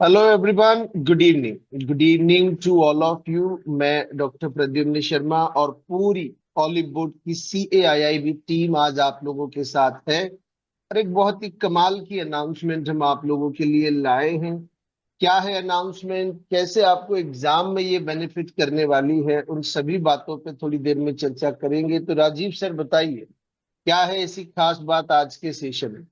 Hello everyone, good evening to all of you. मैं doctor Pradyumna Sharma और पूरी हॉलीवुड की CAIIB टीम आज आप लोगों के साथ है। और एक बहुत ही कमाल की अनाउंसमेंट हम आप लोगों के लिए लाए हैं। क्या है अनाउंसमेंट, कैसे आपको एग्जाम में ये बेनिफिट करने वाली है, उन सभी बातों पे थोड़ी देर में चर्चा करेंगे। तो राजीव सर बताइए, क्या है ऐसी खास बात आज के सेशन में।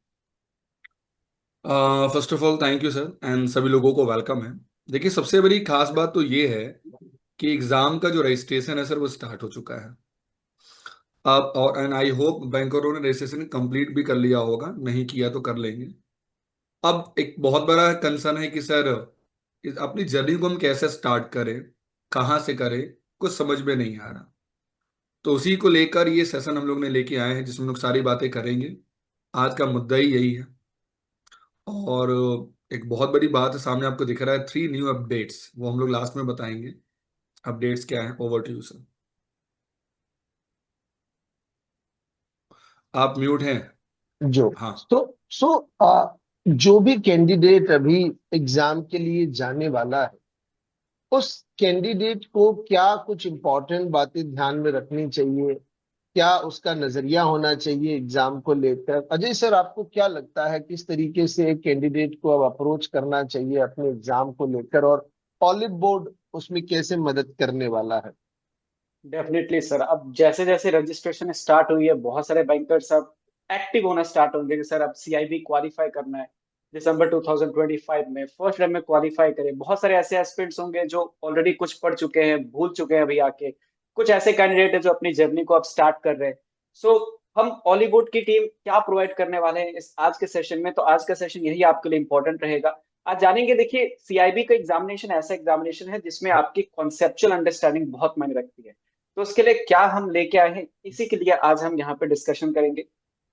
First of all thank you sir and सभी लोगों को वेलकम है। देखिए, सबसे बड़ी खास बात तो ये है कि एग्जाम का जो रजिस्ट्रेशन है सर वो स्टार्ट हो चुका है। अब और एंड आई होप बैंकरों ने रजिस्ट्रेशन कंप्लीट भी कर लिया होगा, नहीं किया तो कर लेंगे। अब एक बहुत बड़ा कंसर्न है कि सर अपनी जर्नी को हम कैसे स्टार्ट करें, कहाँ से करें, कुछ समझ में नहीं आ रहा। तो उसी को लेकर ये सेशन हम लोग ने लेके आए हैं जिसमें हम लोग सारी बातें करेंगे। आज का मुद्दा ही यही है। और एक बहुत बड़ी बात है, सामने आपको दिख रहा है 3 न्यू अपडेट्स, वो हम लोग लास्ट में बताएंगे। अपडेट्स क्या है, ओवर टू यू सर। आप म्यूट हैं। जो हाँ। सो सो जो भी कैंडिडेट अभी एग्जाम के लिए जाने वाला है, उस कैंडिडेट को क्या कुछ इम्पोर्टेंट बातें ध्यान में रखनी चाहिए, क्या उसका नजरिया होना चाहिए एग्जाम को लेकर। अजय सर, आपको क्या लगता है किस तरीके से एक कैंडिडेट को अब अप्रोच करना चाहिए अपने एग्जाम को लेकर, और ऑलिव बोर्ड उसमें कैसे मदद करने वाला है। Definitely sir. अब जैसे जैसे रजिस्ट्रेशन स्टार्ट हुई है, बहुत सारे बैंकर्स अब एक्टिव होना स्टार्ट होंगे कि सर अब सीआईबी क्वालिफाई करना है। दिसंबर 2025 में फर्स्ट रैंक में क्वालिफाई करें। बहुत सारे ऐसे एस्पिरेंट्स होंगे जो ऑलरेडी कुछ पढ़ चुके हैं, भूल चुके हैं अभी आके। कुछ ऐसे कैंडिडेट है जो अपनी जर्नी को अब स्टार्ट कर रहे हैं। सो हम हॉलीवुड की टीम क्या प्रोवाइड करने वाले हैं इस आज के सेशन में, तो आज का सेशन यही आपके लिए इंपॉर्टेंट रहेगा। आज जानेंगे। देखिए, सीआईबी का एग्जामिनेशन ऐसा एग्जामिनेशन है जिसमें आपकी कॉन्सेप्चुअल अंडरस्टैंडिंग बहुत मायने रखती है। तो उसके लिए क्या हम लेके आए हैं, इसी के लिए आज हम यहाँ पे डिस्कशन करेंगे।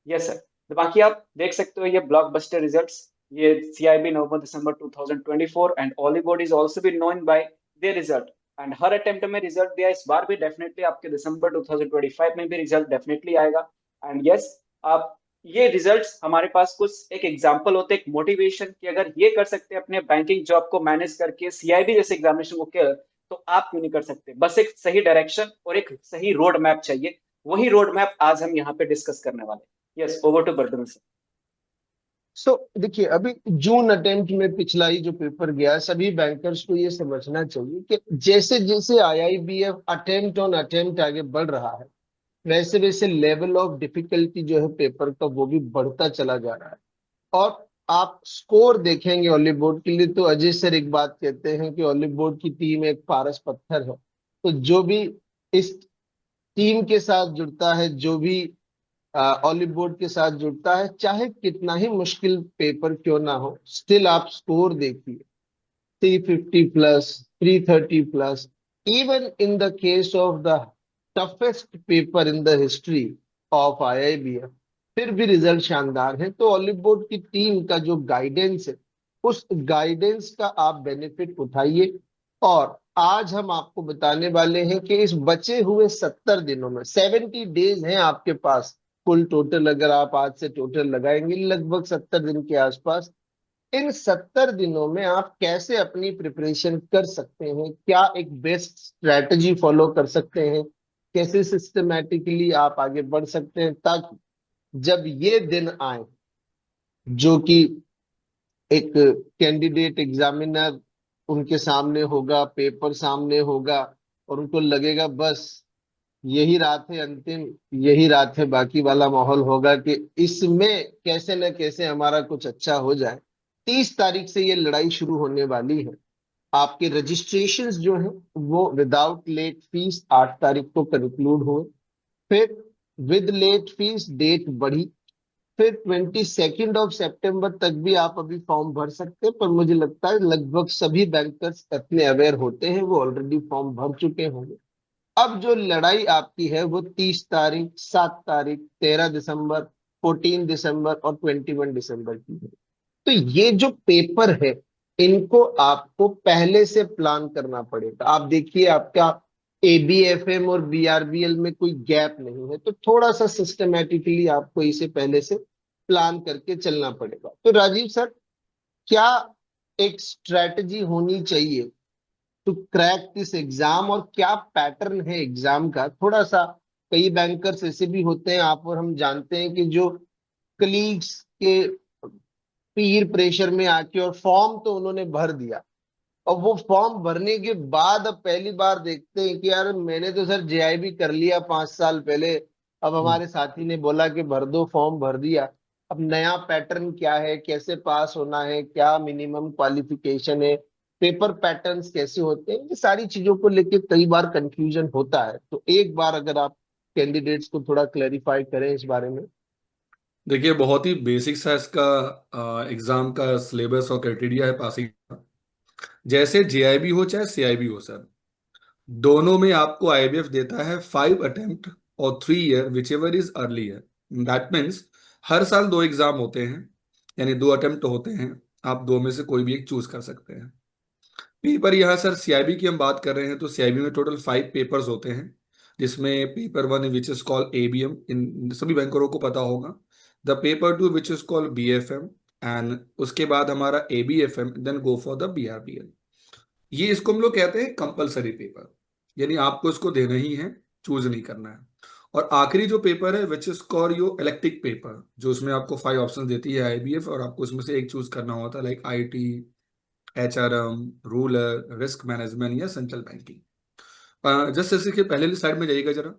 Yes sir. तो बाकी आप देख सकते हो ये ब्लॉकबस्टर रिजल्ट्स। ये CIB November December 2024 and Ollywood is also be known by there result. And her attempt में रिजल्ट दिया, इस बार भी डेफिनेटली आपके दिसंबर 2025 में भी रिजल्ट डेफिनेटली आएगा। एंड यस, आप ये रिजल्ट्स हमारे पास कुछ एक एग्जांपल होते हैं, एक मोटिवेशन कि अगर ये कर सकते हैं अपने बैंकिंग जॉब को मैनेज करके सीआईबी जैसे एग्जामिनेशन को क्लियर, तो आप क्यों नहीं कर सकते। बस एक सही डायरेक्शन और एक सही रोड मैप चाहिए। वही रोड मैप आज हम यहाँ पे डिस्कस करने वाले हैं। Yes, over to Bardhan sir. देखिए, अभी जून अटेम्प्ट में पिछला ही जो पेपर गया, सभी बैंकर्स को ये समझना चाहिए कि जैसे जैसे IIBF अटेम्प्ट ऑन अटेम्प्ट आगे बढ़ रहा है, वैसे वैसे लेवल ऑफ डिफिकल्टी जो है पेपर का, वो भी बढ़ता चला जा रहा है। और आप स्कोर देखेंगे ऑलिव बोर्ड के लिए, तो अजय सर एक बात कहते हैं कि ऑलिव बोर्ड की टीम एक पारस पत्थर है। तो जो भी इस टीम के साथ जुड़ता है, जो भी ऑलिव बोर्ड के साथ जुड़ता है, चाहे कितना ही मुश्किल पेपर क्यों ना हो, स्टिल आप स्कोर देखिए, 350 plus, 330 plus. Even in the case of the toughest paper in the history of IIBF, फिर भी रिजल्ट शानदार है। तो ऑलिव बोर्ड की टीम का जो गाइडेंस है, उस गाइडेंस का आप बेनिफिट उठाइए। और आज हम आपको बताने वाले हैं कि इस बचे हुए 70 दिनों में, 70 डेज हैं आपके पास कुल टोटल, अगर आप आज से टोटल लगाएंगे लगभग 70 दिन के आसपास। इन 70 दिनों में आप कैसे अपनी प्रिपरेशन कर सकते हैं, क्या एक बेस्ट स्ट्रेटजी फॉलो कर सकते हैं, कैसे सिस्टमैटिकली आप आगे बढ़ सकते हैं, ताकि जब ये दिन आए, जो कि एक कैंडिडेट एग्जामिनर उनके सामने होगा, पेपर सामने होगा, और उनको लगेगा बस यही रात है अंतिम, यही रात है बाकी वाला माहौल होगा कि इसमें कैसे न कैसे हमारा कुछ अच्छा हो जाए। 30 तारीख से ये लड़ाई शुरू होने वाली है। आपके रजिस्ट्रेशंस जो हैं वो विदाउट लेट फीस 8 तारीख को कंक्लूड हुए। फिर विद लेट फीस डेट बढ़ी। फिर 22 ऑफ सितंबर तक भी आप अभी फॉर्म भर सकते हैं, पर मुझे लगता है लगभग सभी बैंकर्स इतने अवेयर होते हैं, वो ऑलरेडी फॉर्म भर चुके होंगे। अब जो लड़ाई आपकी है वो 30 तारीख, 7 तारीख, 13 दिसंबर, 14 दिसंबर और 21 दिसंबर की है। तो ये जो पेपर है, इनको आपको पहले से प्लान करना पड़ेगा। आप देखिए, आपका ABFM और BRBL में कोई गैप नहीं है, तो थोड़ा सा सिस्टमेटिकली आपको इसे पहले से प्लान करके चलना पड़ेगा। तो राजीव सर, क्या एक स्ट्रेटजी होनी चाहिए टू क्रैक दिस एग्जाम, और क्या पैटर्न है एग्जाम का थोड़ा सा। कई बैंकर्स ऐसे भी होते हैं, आप और हम जानते हैं, कि जो कलीग्स के पीर प्रेशर में आके, और फॉर्म तो उन्होंने भर दिया, और वो फॉर्म भरने के बाद अब पहली बार देखते हैं कि यार मैंने तो सर जेआईबी कर लिया 5 साल पहले, अब हमारे साथी ने बोला कि भर दो, फॉर्म भर दिया। अब नया पैटर्न क्या है, कैसे पास होना है, क्या मिनिमम क्वालिफिकेशन है, पेपर पैटर्न्स कैसे होते हैं, ये सारी चीजों को लेके कई बार कंफ्यूजन होता है। तो एक बार अगर आप कैंडिडेट्स को थोड़ा क्लेरिफाई करें इस बारे में। देखिए, बहुत ही बेसिक सा इसका एग्जाम का सिलेबस और क्राइटेरिया है पासिंग का। जैसे जेआईबी हो चाहे सीआईबी हो सर, दोनों में आपको आईबीएफ देता है 5 अटेम्प्ट और 3 year whichever is earlier. That means हर साल 2 एग्जाम होते हैं, यानी 2 अटेम्प्ट होते हैं। आप दो में से कोई भी एक चूज कर सकते हैं। पेपर यहाँ सर सीआईबी की हम बात कर रहे हैं तो सीआईबी में टोटल 5 पेपर्स होते हैं, जिसमें paper 1 which is called ABM, इन सभी बैंकरों को पता होगा। The paper 2 which is called BFM, and उसके बाद हमारा ABFM, then go for the BRBL. ये इसको हम लोग कहते हैं कंपलसरी पेपर, यानी आपको इसको देना ही है, चूज नहीं करना है। और आखिरी जो पेपर है which is called your electric paper, जो उसमें आपको 5 ऑप्शन देती है आईबीएफ, और आपको उसमें से एक चूज करना होता है, like IT, HRM, rural, risk management या सेंट्रल बैंकिंग। जस्ट जैसे कि पहले साइड में जाइएगा जरा।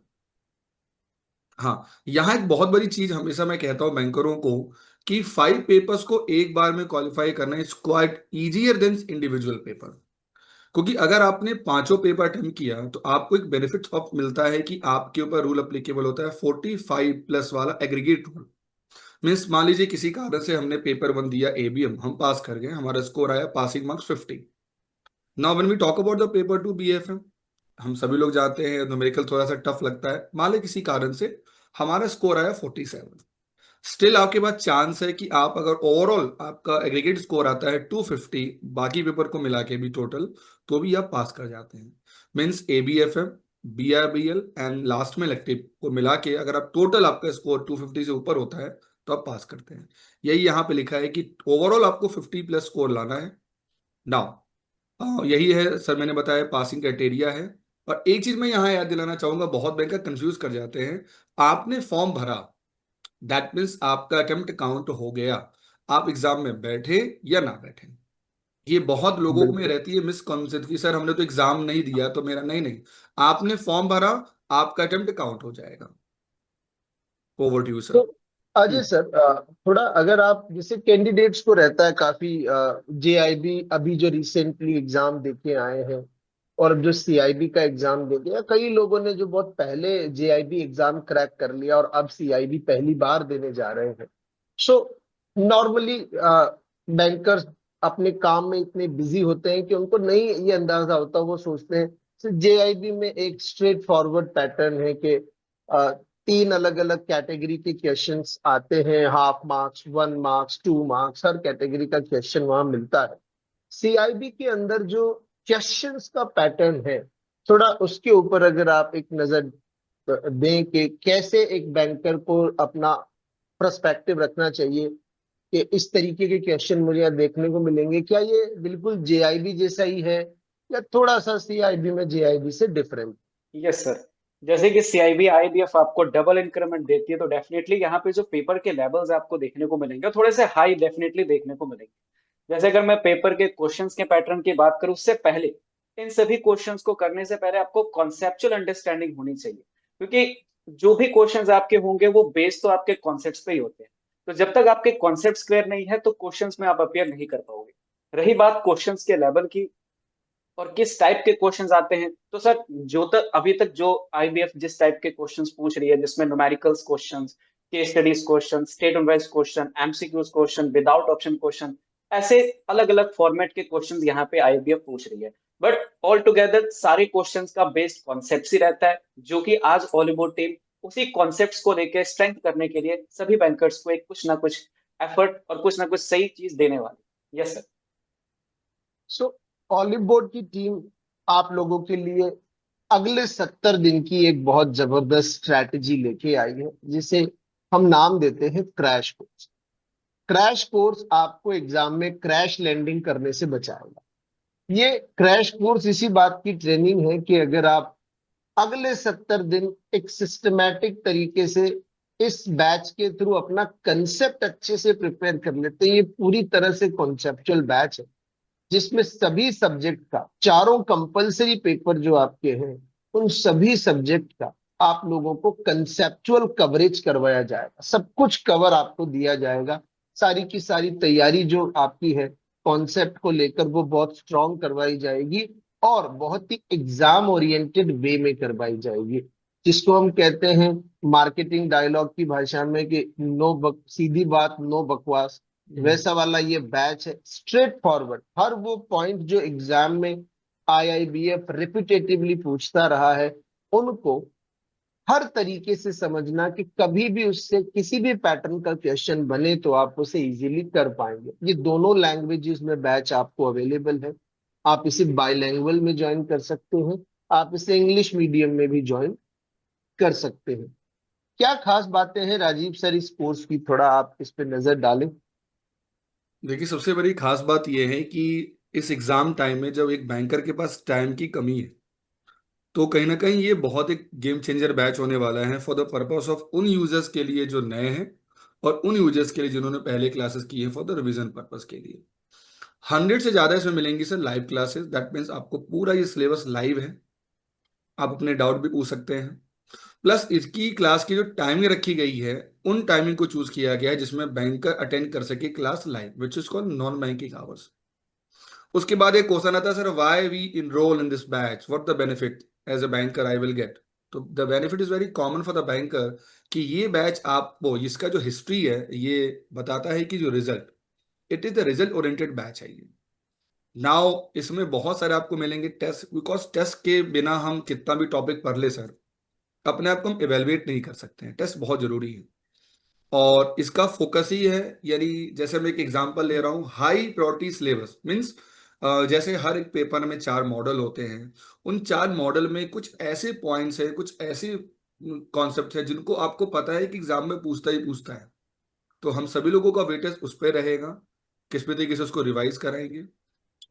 हाँ, यहाँ एक बहुत बड़ी चीज हमेशा मैं कहता हूँ बैंकरों को, कि 5 पेपर्स को एक बार में क्वालिफाई करना is quite easier than individual paper. क्योंकि अगर आपने 5 पेपर अटेम्प्ट किया तो आपको एक बेनिफिट ऑफ मिलता है कि आपके ऊपर रूल अप्लीकेबल होता है 45+ वाला एग्रीगेट रूल। मीन्स मान लीजिए किसी कारण से हमने पेपर 1 दिया एबीएम, हम पास कर गए, हमारा स्कोर आया passing marks 50। Now when we talk about the paper 2 BFM, हम सभी लोग जानते हैं न्यूमेरिकल थोड़ा सा टफ लगता है। मान ली किसी कारण से हमारा स्कोर आया 47, स्टिल आपके पास चांस है कि आप अगर ओवरऑल आपका एग्रीगेट स्कोर आता है 250, बाकी पेपर को मिला के भी टोटल, तो भी आप पास कर जाते हैं। मीन्स एबीएफएम, बीआरबीएल एंड लास्ट में इलेक्टिव को मिला के अगर आप टोटल आपका स्कोर 250 से ऊपर होता है तो आप पास करते हैं। यही यहाँ पे लिखा है कि ओवरऑल आपको 50+ स्कोर लाना है। नाउ यही है सर, मैंने बताया पासिंग क्राइटेरिया है। और एक चीज मैं यहाँ याद दिलाना चाहूंगा, बहुत बैंकर कंफ्यूज कर जाते हैं। आपने फॉर्म भरा, दैट मीन्स आपका अटेम्प्ट काउंट हो गया, आप एग्जाम में बैठे या ना बैठे। ये बहुत लोगों में बिल्कुल। रहती है मिसकॉन्सेप्शन कि सर हमने तो एग्जाम नहीं दिया तो मेरा नहीं, नहीं, आपने फॉर्म भरा, आपका अटेम्प्ट काउंट हो जाएगा। ओवर टू यू तो सर। अजय सर, थोड़ा अगर आप जैसे कैंडिडेट्स को रहता है काफी, जेआईबी अभी जो रिसेंटली एग्जाम देके आए हैं, और जो सीआईबी का एग्जाम दे दिया, कई लोगों ने जो बहुत पहले जेआईबी एग्जाम क्रैक कर लिया और अब सीआईबी पहली बार देने जा रहे हैं। सो नॉर्मली बैंकर्स अपने काम में इतने बिजी होते हैं कि उनको नहीं ये अंदाजा होता, वो सोचते हैं जेआईबी में एक स्ट्रेट फॉरवर्ड पैटर्न है कि 3 अलग अलग कैटेगरी के क्वेश्चंस आते हैं, हाफ मार्क्स, 1 मार्क्स, 2 मार्क्स, हर कैटेगरी का क्वेश्चन वहां मिलता है। सीआईबी के अंदर जो क्वेश्चंस का पैटर्न है, थोड़ा उसके ऊपर अगर आप एक नजर दें कि कैसे एक बैंकर को अपना पर्सपेक्टिव रखना चाहिए, कि इस तरीके के क्वेश्चन मुझे यहाँ देखने को मिलेंगे, क्या ये बिल्कुल जेआईबी जैसा ही है, या थोड़ा सा सीआईबी में जेआईबी से डिफरेंट। Yes sir. जैसे कि सीआईबी आईबीएफ आपको डबल इंक्रीमेंट देती है, तो डेफिनेटली यहाँ पे जो पेपर के लेवल्स आपको देखने को मिलेंगे थोड़े से हाई डेफिनेटली देखने को मिलेंगे। जैसे अगर मैं पेपर के क्वेश्चंस के पैटर्न की बात करूं, उससे पहले इन सभी क्वेश्चंस को करने से पहले आपको कॉन्सेप्चुअल अंडरस्टैंडिंग होनी चाहिए, क्योंकि जो भी क्वेश्चंस आपके होंगे वो बेस्ड तो आपके कॉन्सेप्ट्स पे ही होते हैं। तो जब तक आपके कॉन्सेप्ट्स क्लियर नहीं है तो क्वेश्चंस में आप अपियर नहीं कर पाओगे। रही बात क्वेश्चंस के लेवल की और किस टाइप के क्वेश्चंस आते हैं, तो सर जो तक अभी तक जो आईबीएफ जिस टाइप के क्वेश्चंस पूछ रही है, जिसमें numericals questions, case studies question, statement wise question, MCQs question, without option question, ऐसे अलग अलग फॉर्मेट के क्वेश्चंस यहाँ पे आईबीएफ पूछ रही है। बट ऑल टुगेदर सारे क्वेश्चंस का बेस्ड कॉन्सेप्ट ही रहता है, जो कि आज ऑलिबोर्ड टीम उसी कॉन्सेप्ट्स को लेकर स्ट्रेंथ करने के लिए सभी बैंकर्स को एक कुछ ना कुछ एफर्ट और कुछ ना कुछ सही चीज देने वाली। Yes sir. So Oliveboard की टीम आप लोगों के लिए अगले 70 दिन की एक बहुत जबरदस्त स्ट्रैटेजी लेके आई है, जिसे हम नाम देते हैं क्रैश कोर्स। क्रैश कोर्स आपको एग्जाम में क्रैश लैंडिंग करने से बचाएगा। ये क्रैश कोर्स इसी बात की ट्रेनिंग है कि अगर आप अगले 70 दिन एक सिस्टमैटिक तरीके से इस बैच के थ्रू अपना कंसेप्ट अच्छे से प्रिपेयर कर लेते हैं, ये पूरी तरह से कॉन्सेप्चुअल बैच है जिसमें सभी सब्जेक्ट का, चारों कंपलसरी पेपर जो आपके हैं उन सभी सब्जेक्ट का आप लोगों को कंसेप्चुअल कवरेज करवाया जाएगा, सब कुछ कवर आपको दिया जाएगा। सारी की सारी तैयारी जो आपकी है कॉन्सेप्ट को लेकर वो बहुत स्ट्रांग करवाई जाएगी और बहुत ही एग्जाम ओरिएंटेड वे में करवाई जाएगी, जिसको हम कहते हैं मार्केटिंग डायलॉग की भाषा में कि सीधी बात, नो बकवास। वैसा वाला ये बैच है, स्ट्रेट फॉरवर्ड। हर वो पॉइंट जो एग्जाम में आईआईबीएफ रिपीटेटिवली पूछता रहा है उनको हर तरीके से समझना कि कभी भी उससे किसी भी पैटर्न का क्वेश्चन बने तो आप उसे इजीली कर पाएंगे। ये दोनों लैंग्वेजेस में बैच आपको अवेलेबल है। आप इसे बाइलैंग्वेज में ज्वाइन कर सकते हैं, आप इसे इंग्लिश मीडियम में भी ज्वाइन कर सकते हैं। क्या खास बातें हैं राजीव सर इस कोर्स की, थोड़ा आप इस पे नजर डालें। देखिए, सबसे बड़ी खास बात यह है कि इस एग्जाम टाइम में जब एक बैंकर के पास टाइम की कमी है, तो कहीं ना कहीं ये बहुत एक गेम चेंजर बैच होने वाला है फॉर द पर्पस ऑफ उन यूजर्स के लिए जो नए हैं और उन यूजर्स के लिए जिन्होंने पहले क्लासेस की है फॉर द रिवीजन पर्पस के लिए। 100 से ज्यादा इसमें मिलेंगी sir live classes. That means आपको पूरा ये सिलेबस लाइव है, आप अपने डाउट भी पूछ सकते हैं। प्लस इसकी क्लास की जो टाइमिंग रखी गई है, उन टाइमिंग को चूज किया गया है जिसमें बैंकर अटेंड कर सके class live, which is called non banking hours. उसके बाद एक क्वेश्चन आता है, sir why we enrol in this batch, what the benefit as a banker I will get. तो the benefit is very common for the banker कि ये batch आपको इसका जो हिस्ट्री है ये बताता है कि जो result, it is the result oriented batch है ये। नाउ इसमें बहुत सारे आपको मिलेंगे टेस्ट, बिकॉज टेस्ट के बिना हम कितना भी टॉपिक पढ़ ले सर, अपने आप को हम इवेलुएट नहीं कर सकते हैं। टेस्ट बहुत जरूरी है और इसका फोकस ही है, यानी जैसे मैं एक एग्जांपल ले रहा हूँ, हाई प्रायोरिटी सिलेबस मींस जैसे हर एक पेपर में 4 मॉडल होते हैं, उन 4 मॉडल में कुछ ऐसे पॉइंट्स है, कुछ ऐसे कॉन्सेप्ट है जिनको आपको पता है कि एग्जाम में पूछता ही पूछता है। तो हम सभी लोगों का वेटेज उस पर रहेगा, किस पे तरीके से उसको रिवाइज कराएंगे।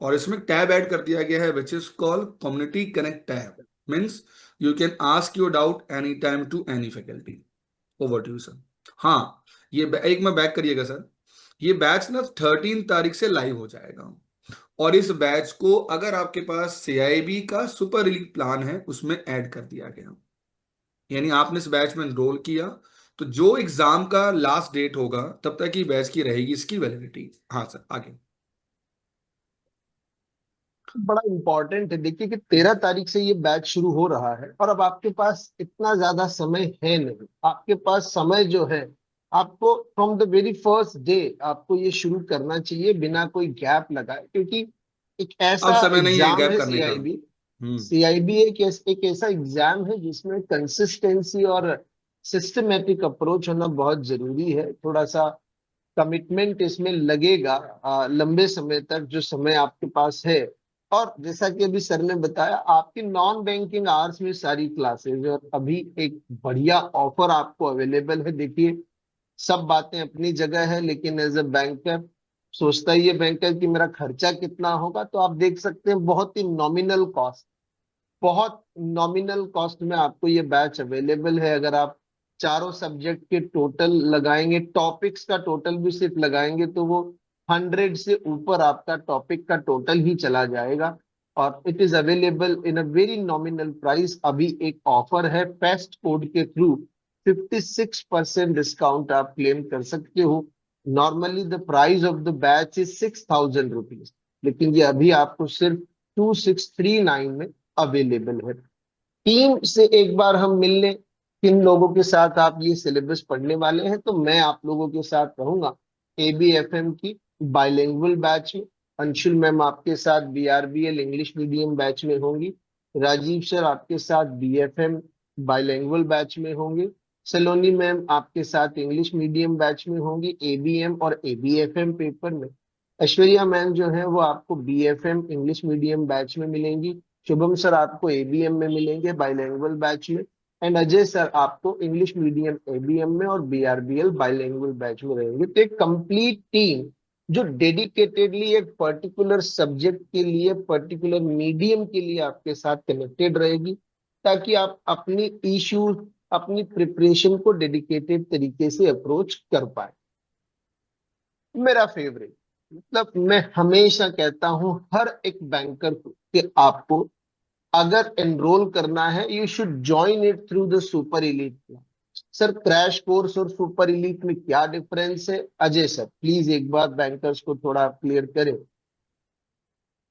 और इसमें टैब ऐड कर दिया गया है which is called community connect tab. Means you can ask your doubt any time to any faculty. Over to you sir. हाँ, ये एक में बैक करिएगा सर, ये बैच ना 13 तारीख से लाइव हो जाएगा। और इस बैच को अगर आपके पास सीआईबी का सुपर रिलीज प्लान है उसमें ऐड कर दिया गया, यानी आपने इस बैच में एनरोल किया तो जो एग्जाम का लास्ट डेट होगा तब तक ही बैच की रहेगी इसकी वैलिडिटी। हाँ सर, आगे। बड़ा इंपॉर्टेंट है, देखिए कि 13 तारीख से ये बैच शुरू हो रहा है और अब आपके पास इतना ज्यादा समय है नहीं। आपके पास समय जो है, आपको from the very first day आपको ये शुरू करना चाहिए बिना कोई गैप लगाए, क्योंकि एक अब ऐसा समय नहीं है एग्जाम गैप है करने का। सीआईबी। हम्म। सीआईबी एक ऐसा एग्जाम है जिसमें कंसिस्टेंसी और सिस्टमेटिक अप्रोच होना बहुत जरूरी है। थोड़ा सा कमिटमेंट इसमें लगेगा लंबे समय तक जो समय आपके पास है। और जैसा कि अभी सर ने बताया, आपकी नॉन बैंकिंग आवर्स में सारी क्लासेज, और अभी एक बढ़िया ऑफर आपको अवेलेबल है। देखिए, सब बातें अपनी जगह है, लेकिन एज अ बैंकर सोचता ही है बैंकर कि मेरा खर्चा कितना होगा, तो आप देख सकते हैं बहुत ही नॉमिनल कॉस्ट, बहुत नॉमिनल कॉस्ट में आपको ये बैच अवेलेबल है। अगर आप चारों सब्जेक्ट के टोटल लगाएंगे, टॉपिक्स का टोटल भी सिर्फ लगाएंगे तो वो 100 से ऊपर आपका टॉपिक का टोटल ही चला जाएगा। और it is available in a very nominal price. अभी एक ऑफर है, पेस्ट कोड के थ्रू 56% डिस्काउंट आप क्लेम कर सकते हो। Normally the price of the batch is 6,000 rupees, लेकिन ये अभी आपको सिर्फ 2639 में अवेलेबल है। टीम से एक बार हम मिल लें, किन लोगों के साथ आप ये सिलेबस पढ़ने वाले हैं। तो मैं आप लोगों के साथ रहूंगा एबीएफएम की बाइलिंगुअल बैच में, अंशुल मैम आपके साथ बीआरबीएल इंग्लिश मीडियम बैच में होंगी, राजीव सर आपके साथ बीएफएम बाइलिंगुअल बैच में होंगे, सलोनी मैम आपके साथ इंग्लिश मीडियम बैच में होंगी एबीएम और एबीएफएम पेपर में, ऐश्वर्या मैम जो है वो आपको बीएफएम इंग्लिश मीडियम बैच में मिलेंगी, शुभम सर आपको एबीएम में मिलेंगे बाइलिंगुअल बैच में, एंड अजय सर आपको इंग्लिश मीडियम एबीएम में और बीआरबीएल बाइलिंगुअल बैच में रहेंगे। तो एक कंप्लीट टीम जो डेडिकेटेडली एक पर्टिकुलर सब्जेक्ट के लिए, पर्टिकुलर मीडियम के लिए आपके साथ कनेक्टेड रहेगी, ताकि आप अपनी इश्यूज, अपनी प्रिपरेशन को डेडिकेटेड तरीके से अप्रोच कर पाए। मेरा फेवरेट, मतलब मैं हमेशा कहता हूं हर एक बैंकर को कि आपको अगर एनरोल करना है, you should join it through the super elite plan. Sir crash course और सुपर इलीट में क्या डिफरेंस है, अजय सर प्लीज एक बार बैंकर्स को थोड़ा क्लियर करें।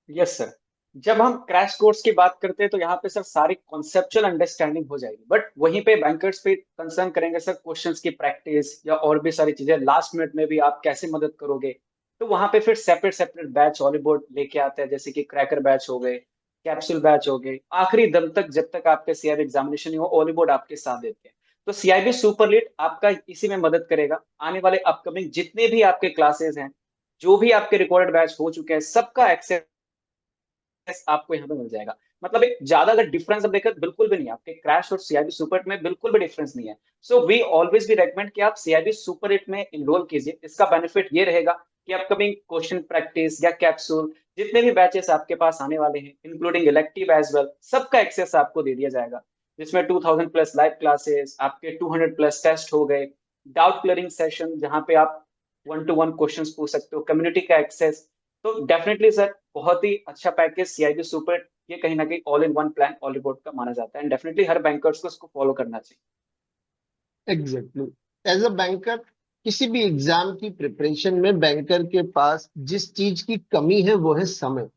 Yes sir. जब हम क्रैश कोर्स की बात करते हैं तो यहाँ पे सर सारी कॉन्सेप्चुअल अंडरस्टैंडिंग हो जाएगी, बट वहीं पे बैंकर्स पे कंसर्न करेंगे सर क्वेश्चंस की प्रैक्टिस या और भी सारी चीजें, लास्ट मिनट में भी आप कैसे मदद करोगे। तो वहां पे फिर सेपरेट सेपरेट बैच हॉलीवुड लेके आते हैं, जैसे कि क्रैकर बैच हो गए, कैप्सूल बैच हो गए, आखिरी दम तक जब तक आपके सीआईबी एग्जामिनेशन नहीं हो हॉलीवुड आपके साथ देते हैं। तो सीआईबी सुपर लीड आपका इसी में मदद करेगा। आने वाले अपकमिंग जितने भी आपके क्लासेस हैं, जो भी आपके रिकॉर्डेड बैच हो चुके हैं, सबका एक्सेस आपको यहाँ पे मिल जाएगा। मतलब एक ज्यादा अगर डिफरेंस अब देखा बिल्कुल भी नहीं है, आपके क्रैश और सीआईबी सुपर में बिल्कुल भी डिफरेंस नहीं है। सो वी ऑलवेज भी रेकमेंड कि आप सीआईबी सुपर हिट में इनरोल कीजिए। इसका बेनिफिट ये रहेगा कि अपकमिंग क्वेश्चन प्रैक्टिस या कैप्सूल जितने भी बैचेस आपके पास आने वाले हैं, इंक्लूडिंग इलेक्टिव एज वेल, सबका एक्सेस आपको दे दिया जाएगा, जिसमें 2000 प्लस लाइव क्लासेस, आपके 200 प्लस टेस्ट हो गए, डाउट क्लियरिंग सेशन जहां पे आप 1-to-1 क्वेश्चंस पूछ सकते हो, कम्युनिटी का एक्सेस। तो डेफिनेटली सर बहुत ही अच्छा पैकेज सीआईबी सुपर, ये कहीं ना कहीं ऑल इन वन प्लान ऑलीबोर्ड का माना जाता है, एंड डेफिनेटली हर बैंकर्स को इसको फॉलो करना चाहिए। एग्जैक्टली। एज अ बैंकर किसी भी एग्जाम की प्रिपरेशन में बैंकर के पास जिस चीज की कमी है वो है समय।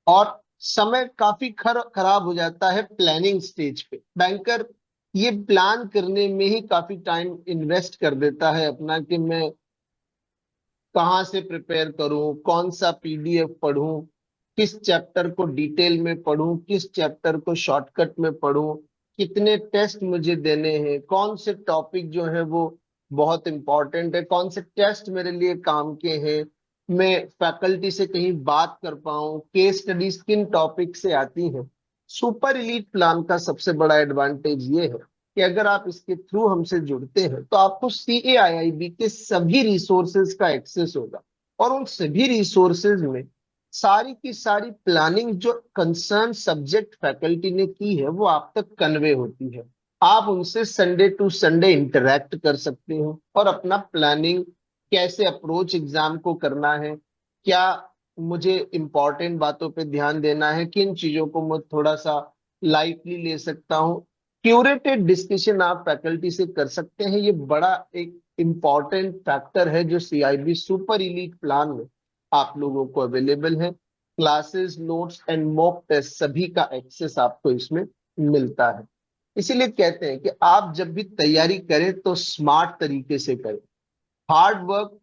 और समय काफी खराब हो जाता है प्लानिंग स्टेज पे। बैंकर ये प्लान करने में ही काफी टाइम इन्वेस्ट कर देता है अपना, कि मैं कहाँ से प्रिपेयर करूं, कौन सा पीडीएफ पढूं, किस चैप्टर को डिटेल में पढूं, किस चैप्टर को शॉर्टकट में पढूं, कितने टेस्ट मुझे देने हैं, कौन से टॉपिक जो है वो बहुत इंपॉर्टेंट है, कौन से टेस्ट मेरे लिए काम के हैं, मैं फैकल्टी से कहीं बात कर पाऊं, केस स्टडीज किन टॉपिक से आती हैं। सुपर इलीट प्लान का सबसे बड़ा एडवांटेज ये है कि अगर आप इसके थ्रू हमसे जुड़ते हैं तो आपको सीएआईआईबी के सभी रिसोर्सेज का एक्सेस होगा। और उन सभी रिसोर्सेज में सारी की सारी प्लानिंग जो कंसर्न सब्जेक्ट फैकल्टी ने की है वो आप तक कन्वे होती है। आप उनसे संडे टू संडे इंटरेक्ट कर सकते हो और अपना प्लानिंग, कैसे अप्रोच एग्जाम को करना है, क्या मुझे इंपॉर्टेंट बातों पे ध्यान देना है, किन चीजों को मैं थोड़ा सा लाइटली ले सकता हूँ, क्यूरेटेड डिस्कशन आप फैकल्टी से कर सकते हैं। ये बड़ा एक इम्पॉर्टेंट फैक्टर है जो सीआईबी सुपर इलीट प्लान में आप लोगों को अवेलेबल है। Classes, notes and mock test सभी का एक्सेस आपको इसमें मिलता है। इसीलिए कहते हैं कि आप जब भी तैयारी करें तो स्मार्ट तरीके से करें। हार्ड वर्क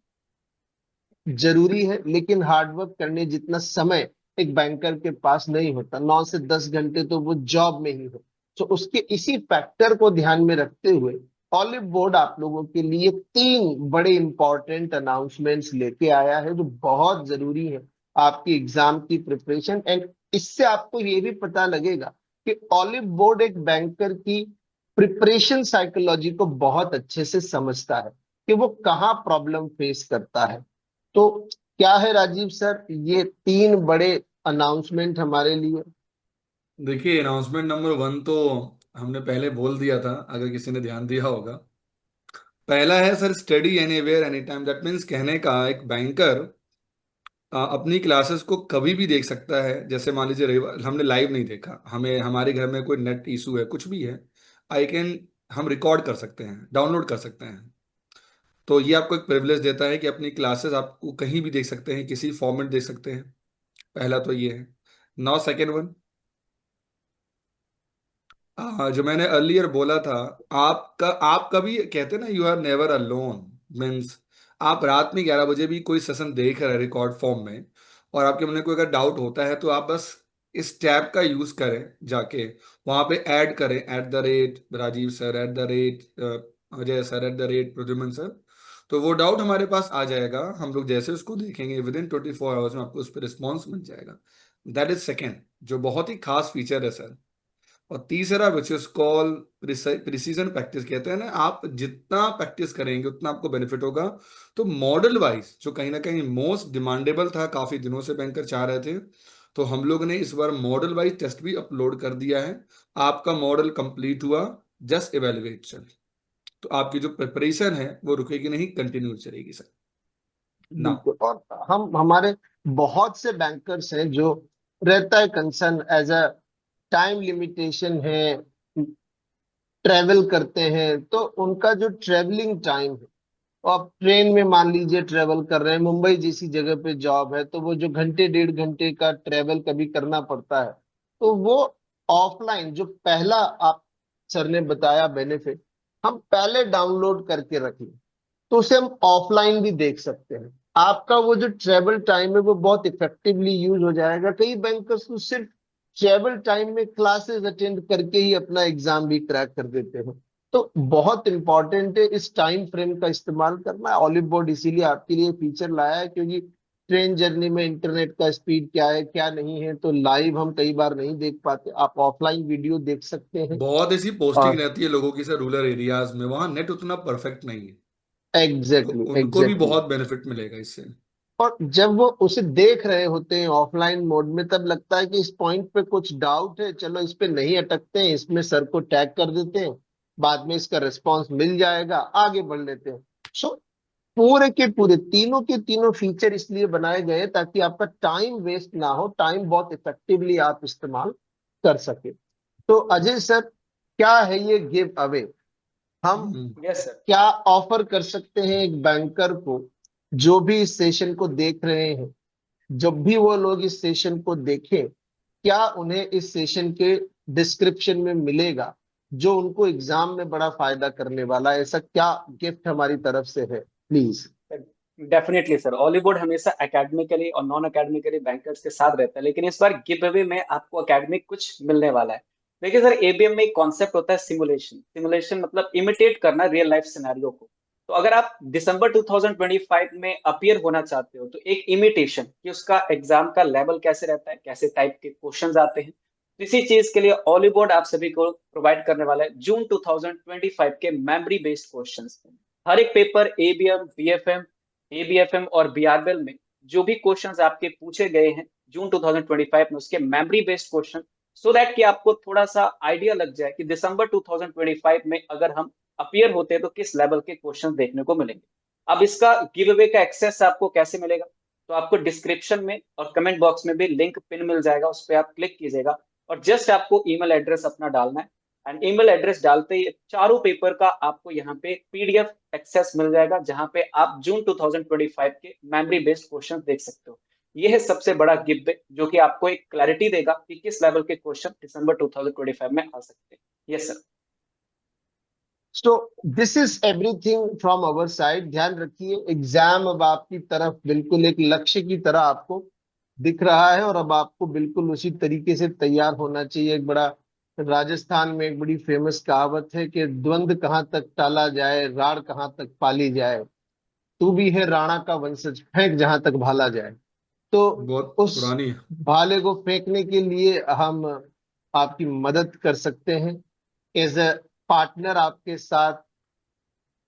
जरूरी है, लेकिन हार्डवर्क करने जितना समय एक बैंकर के पास नहीं होता। 9 से 10 घंटे तो वो जॉब में ही हो। तो उसके इसी फैक्टर को ध्यान में रखते हुए ऑलिव बोर्ड आप लोगों के लिए 3 बड़े इंपॉर्टेंट अनाउंसमेंट्स लेके आया है जो बहुत जरूरी है आपकी एग्जाम की प्रिपरेशन। एंड इससे आपको ये भी पता लगेगा कि ऑलिव बोर्ड एक बैंकर की प्रिपरेशन साइकोलॉजी को बहुत अच्छे से समझता है कि वो कहाँ प्रॉब्लम फेस करता है। तो क्या है राजीव सर ये 3 बड़े अनाउंसमेंट हमारे लिए। देखिए, अनाउंसमेंट नंबर 1 तो हमने पहले बोल दिया था, अगर किसी ने ध्यान दिया होगा। पहला है sir, study anywhere any time. That means कहने का, एक बैंकर अपनी क्लासेस को कभी भी देख सकता है। जैसे मान लीजिए हमने लाइव नहीं देखा, हमें हमारे घर में कोई नेट इशू है, कुछ भी है, आई कैन हम रिकॉर्ड कर सकते हैं, डाउनलोड कर सकते हैं। तो ये आपको एक प्रिविलेज देता है कि अपनी क्लासेस आपको कहीं भी देख सकते हैं, किसी फॉर्मेट देख सकते हैं। पहला तो ये है। नाउ सेकेंड वन, जो मैंने अर्लियर बोला था, आप कभी कहते हैं ना, you are never alone. Means आप रात में 11 बजे भी कोई सेशन देख रहे हैं रिकॉर्ड फॉर्म में, और आपके मन में कोई अगर डाउट होता है तो आप बस इस टैब का यूज करें, जाके वहां पे ऐड करें @Rajiv sir, @Ajay sir, @Pradyuman sir. तो वो डाउट हमारे पास आ जाएगा, हम लोग जैसे उसको देखेंगे विद इन 24 आवर्स में आपको उस पर रिस्पॉन्स मिल जाएगा। दैट इज सेकेंड, जो बहुत ही खास फीचर है सर। और तीसरा which is call precision practice, कहते हैं ना, आप जितना प्रैक्टिस करेंगे उतना आपको बेनिफिट होगा। तो मॉडल वाइज जो कहीं ना कहीं मोस्ट डिमांडेबल था, काफी दिनों से बैंकर चाह रहे थे, तो हम लोग ने इस बार मॉडल वाइज टेस्ट भी अपलोड कर दिया है। आपका मॉडल कंप्लीट हुआ, जस्ट इवेलुएट चल, तो आपकी जो प्रिपरेशन है वो रुकेगी नहीं, कंटिन्यू चलेगी सर। ना बिल्कुल। और हमारे बहुत से बैंकर्स हैं जो रहता है concern as a time limitation है, ट्रेवल करते हैं तो उनका जो ट्रेवलिंग टाइम है, आप ट्रेन में मान लीजिए ट्रेवल कर रहे हैं, मुंबई जैसी जगह पे जॉब है, तो वो जो घंटे 1.5 घंटे का ट्रेवल कभी करना पड़ता है, तो वो ऑफलाइन जो पहला आप सर ने बताया बेनिफिट, हम पहले डाउनलोड करके रखें तो उसे हम ऑफलाइन भी देख सकते हैं। आपका वो जो ट्रेवल टाइम है वो बहुत इफेक्टिवली यूज हो जाएगा। कई बैंकर्स तो सिर्फ ट्रेवल टाइम में क्लासेस अटेंड करके ही अपना एग्जाम भी क्रैक कर देते हैं। तो बहुत इंपॉर्टेंट है इस टाइम फ्रेम का इस्तेमाल करना। ऑलिव बोर्ड इसीलिए आपके लिए फीचर लाया है, क्योंकि ट्रेन जर्नी में इंटरनेट का स्पीड क्या है क्या नहीं है तो लाइव हम कई बार नहीं देख पाते, आप ऑफलाइन वीडियो देख सकते हैं। बहुत ऐसी पोस्टिंग और रहती है लोगों की सर, रूरल एरियाज में, वहां नेट उतना परफेक्ट नहीं है, तो एग्जैक्टली उनको भी एग्जैक्टली। बहुत बेनिफिट मिलेगा इससे। और जब वो उसे देख रहे होते हैं ऑफलाइन मोड में, तब लगता है कि इस पॉइंट पे कुछ डाउट है, चलो इस पे नहीं अटकते हैं, इसमें सर को टैग कर देते हैं, बाद में इसका रिस्पांस मिल जाएगा, आगे बढ़ लेते हैं। सो पूरे के पूरे तीनों के तीनों फीचर इसलिए बनाए गए हैं ताकि आपका टाइम वेस्ट ना हो, टाइम बहुत इफेक्टिवली आप इस्तेमाल कर सके। तो अजय सर, क्या है ये गिव अवे? हम यस सर। क्या ऑफर कर सकते हैं एक बैंकर को जो भी इस सेशन को देख रहे हैं? जब भी वो लोग इस सेशन को देखें, क्या उन्हें इस सेशन के डिस्क्रिप्शन में मिलेगा जो उनको एग्जाम में बड़ा फायदा करने वाला है? ऐसा क्या गिफ्ट हमारी तरफ से है, प्लीज? डेफिनेटली सर, ऑलीवुड हमेशा एकेडमिकली और नॉन एकेडमिकली बैंकर्स के साथ रहता है, लेकिन इस बार गिव अवे में आपको एकेडमिक कुछ मिलने वाला है। देखिए सर, एबीएम में एक कॉन्सेप्ट होता है सिमुलेशन। सिमुलेशन मतलब इमिटेट करना रियल लाइफ सिनेरियो को। तो अगर आप दिसंबर 2025 में अपीयर होना चाहते हो तो एक इमिटेशन कि उसका एग्जाम का लेवल कैसे रहता है, कैसे टाइप के क्वेश्चंस आते हैं, तो इसी चीज के लिए ऑलीवुड आप सभी को प्रोवाइड करने वाला है जून 2025 के मेमोरी बेस्ड क्वेश्चंस। हर एक पेपर एबीएम, बीएफएम, एबीएफएम और बीआरबीएल में जो भी क्वेश्चंस आपके पूछे गए हैं जून 2025 में, उसके memory based question, so that कि आपको थोड़ा सा आइडिया लग जाए कि दिसंबर 2025 में अगर हम अपीयर होते हैं तो किस लेवल के क्वेश्चन देखने को मिलेंगे। अब इसका गिव अवे का एक्सेस आपको कैसे मिलेगा? तो आपको डिस्क्रिप्शन में और कमेंट बॉक्स में भी लिंक पिन मिल जाएगा, उस पर आप क्लिक कीजिएगा और जस्ट आपको ईमेल एड्रेस अपना डालना है। एंड ईमेल एड्रेस डालते ही चारों पेपर का आपको यहाँ पे पीडीएफ एक्सेस मिल जाएगा, जहां पे आप जून 2025 के मेमोरी बेस्ड क्वेश्चन देख सकते हो। यह है सबसे बड़ा गिफ्ट जो कि आपको एक क्लैरिटी देगा कि किस लेवल के क्वेश्चन दिसंबर 2025 में आ सकते हैं। Yes sir. So this is everything from our side. ध्यान रखिए, एग्जाम अब आपकी तरफ बिल्कुल एक लक्ष्य की तरह आपको दिख रहा है और अब आपको बिल्कुल उसी तरीके से तैयार होना चाहिए। एक बड़ा राजस्थान में एक बड़ी फेमस कहावत है कि द्वंद कहाँ तक टाला जाए, राड़ कहाँ तक पाली जाए, तू भी है राणा का वंशज, फेंक जहां तक भाला जाए। तो बहुत उस पुरानी है। भाले को फेंकने के लिए हम आपकी मदद कर सकते हैं एज ए पार्टनर, आपके साथ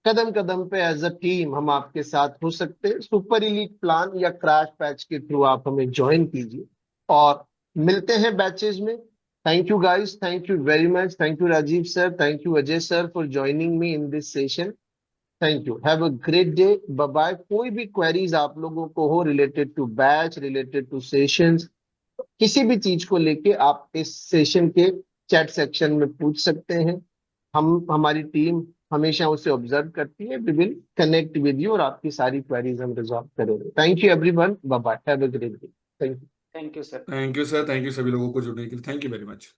कदम कदम पे एज अ टीम हम आपके साथ हो सकते हैं। सुपर इलीट प्लान या क्रैश पैच के थ्रू आप हमें ज्वाइन कीजिए और मिलते हैं बैचेज में। Thank you guys, thank you very much, thank you Rajiv sir, thank you Ajay sir for joining me in this session. Thank you, have a great day, bye bye. कोई भी क्वेरीज आप लोगों को हो related to batch, related to sessions, किसी भी चीज को लेके आप इस सेशन के चैट सेक्शन में पूछ सकते हैं। हम हमारी टीम हमेशा उसे ऑब्जर्व करती है। We will connect with you और आपकी सारी क्वेरीज हम रिजॉल्व करेंगे। Thank you everyone, bye bye, have a great day. Thank you. Thank you sir. Thank you sir, thank you सभी लोगों को जुड़ने के लिए, थैंक यू वेरी मच।